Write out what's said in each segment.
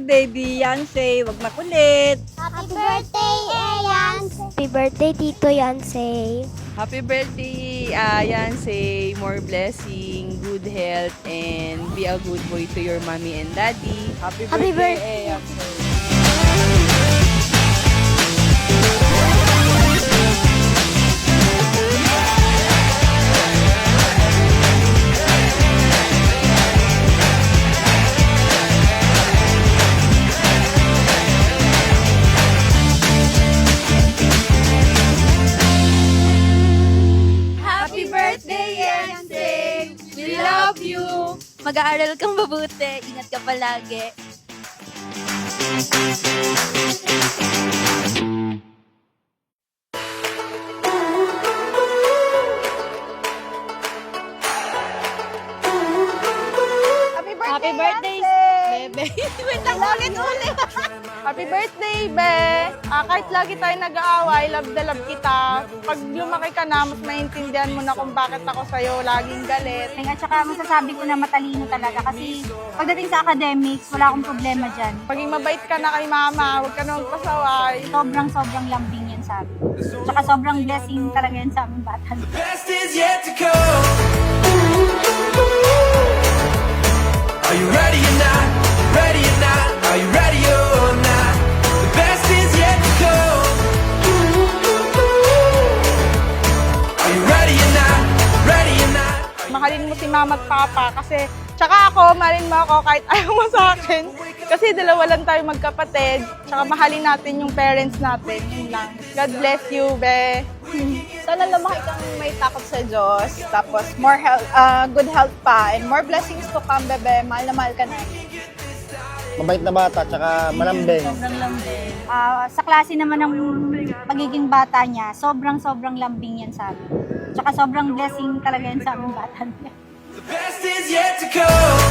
baby Yansei. Huwag makulit. Happy birthday, Yansei! Happy birthday, Tito Yansei! Happy birthday, Yansei. More blessing, good health, and be a good boy to your mommy and daddy. Happy birthday, Yansei. Happy birthday, Yansei! We love you! Mag-aaral kang mabuti. Ingat ka palagi. Happy birthday, Bebe. Wait lang, ulit. Happy birthday, Be! Kahit lagi tayo nag-aaway, love na love kita. Pag lumaki ka na, mas maintindihan mo na kung bakit ako sa'yo laging galit. At saka masasabi ko na matalino talaga kasi pagdating sa academics, wala akong problema dyan. Paging mabait ka na kay mama, huwag ka na magpasaway. Sobrang lambing yan sa amin. Tsaka sobrang blessing talaga yan sa aming bata. Best is yet to come. Are you ready or not? Ready or not? Are you ready or not? The best is yet to come. Are you ready or not? Ready or not? Mahalin mo si mama at papa kasi tsaka ako, mahalin mo ako kahit ayaw mo sa akin. Kasi dalawa lang tayo magkapatid. Tsaka mahalin natin yung parents natin. Yun lang. God bless you, Be. Sana lumaki kang may takot sa Diyos, tapos more health, good health pa, and more blessings to come, bebe. Mahal na mahal ka na. Mabait na bata, tsaka malambing. Sobrang lambing. Sa klase naman ng pagiging bata niya, sobrang lambing yan sa amin. Tsaka sobrang blessing talaga yan sa aming bata niya. The best is yet to come.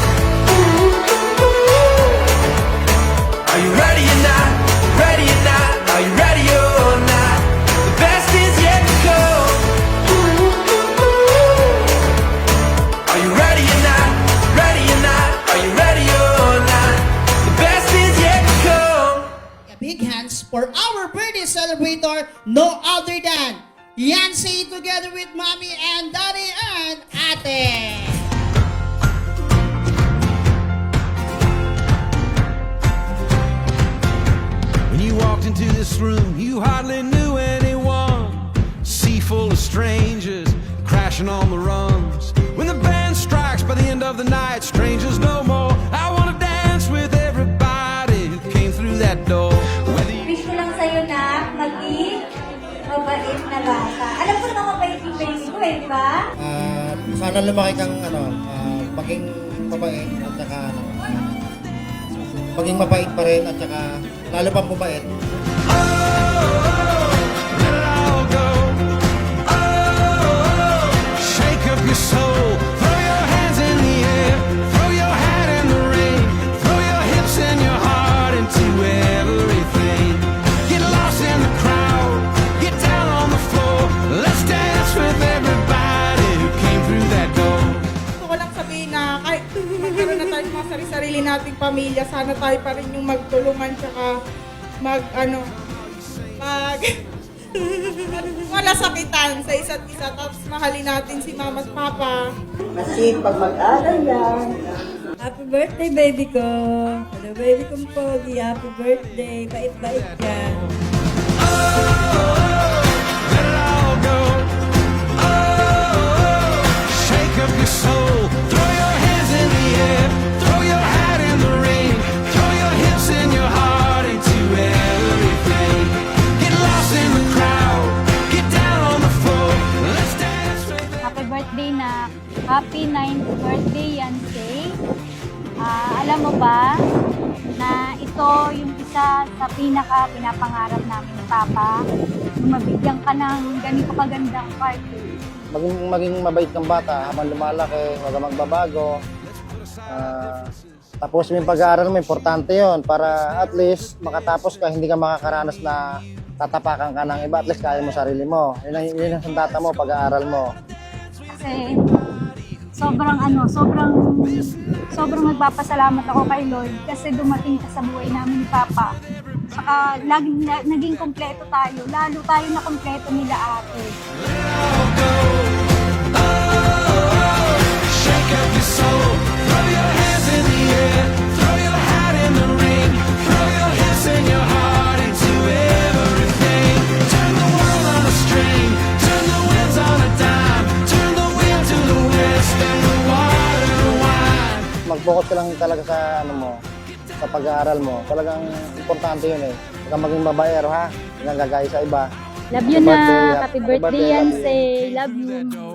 Are you ready or not? Ready or not? Are you ready or not? The best is yet to come. Are you ready or not? Ready or not? Are you ready or not? The best is yet to come. Big hands for our birthday celebrator, no other than Yansei together with mommy and daddy and ate. When you walked into this room, you hardly knew anyone. Sea full of strangers crashing on the rungs. When the band strikes by the end of the night, strangers no more. I wanna dance with everybody who came through that door. Wish ko lang sa'yo na maging mabait na bata. Alam ko naman mabait yung baby ko eh, di ba? Sana lumaki kang maging mabait at saka maging mabait pa rin at saka lalo pang mabait. Let it all go. Oh, shake up your soul. Throw your hands in the air. Throw your hat in the rain. Throw your hips and your heart into everything. Get lost in the crowd. Get down on the floor. Let's dance with everybody who came through that door. Gusto ko lang sabihin na kahit magkaroon na tayo ng mga sarili nating pamilya, sana tayo pa rin yung magtulungan tsaka wala sakitan sa isa't isa, tapos mahalin natin si mama at papa. Masipag mag-aral yan. Happy birthday, baby ko! Hello, baby kong pogi. Happy birthday. Bait-bait ka. Let it all go. Oh, shake up your soul. Throw your hands in the air. Throw your hat in the rain. Throw your hips and your heart into everything. Get lost in the crowd. Get down on the floor. Let's dance with Happy birthday na. Happy 9th birthday, Yansei. Alam mo ba na ito yung isa sa pinapangarap namin ni Papa, yung mabigyan ka ng ganito kagandang party. Maging mabait kang bata habang lumalaki, huwag kang magbabago. Tapos yung pag-aaral mo, importante yon para at least makatapos ka, hindi ka makakaranas na tatapakan ka ng iba, at least kaya mo sarili mo. Yun ang sandata mo, pag-aaral mo. Kasi sobrang nagpapasalamat ako kay Lord kasi dumating ka sa buhay namin ni Papa. Saka naging kompleto tayo, lalo tayo na kompleto nila ate. Shake up your soul, throw your hands in the air, throw your hat in the ring, throw your hips and your heart into everything. Turn the world on a string, turn the winds on a dime, turn the wind to the west and the water to wine. Mag-focus ka lang talaga sa ano mo, sa pag-aaral mo. Talagang importante yun eh. Huwag kang maging babaero ha. Huwag kang gagaya sa iba. Love you Happy na. birthday, Happy birthday, love you. Yansei. Love you.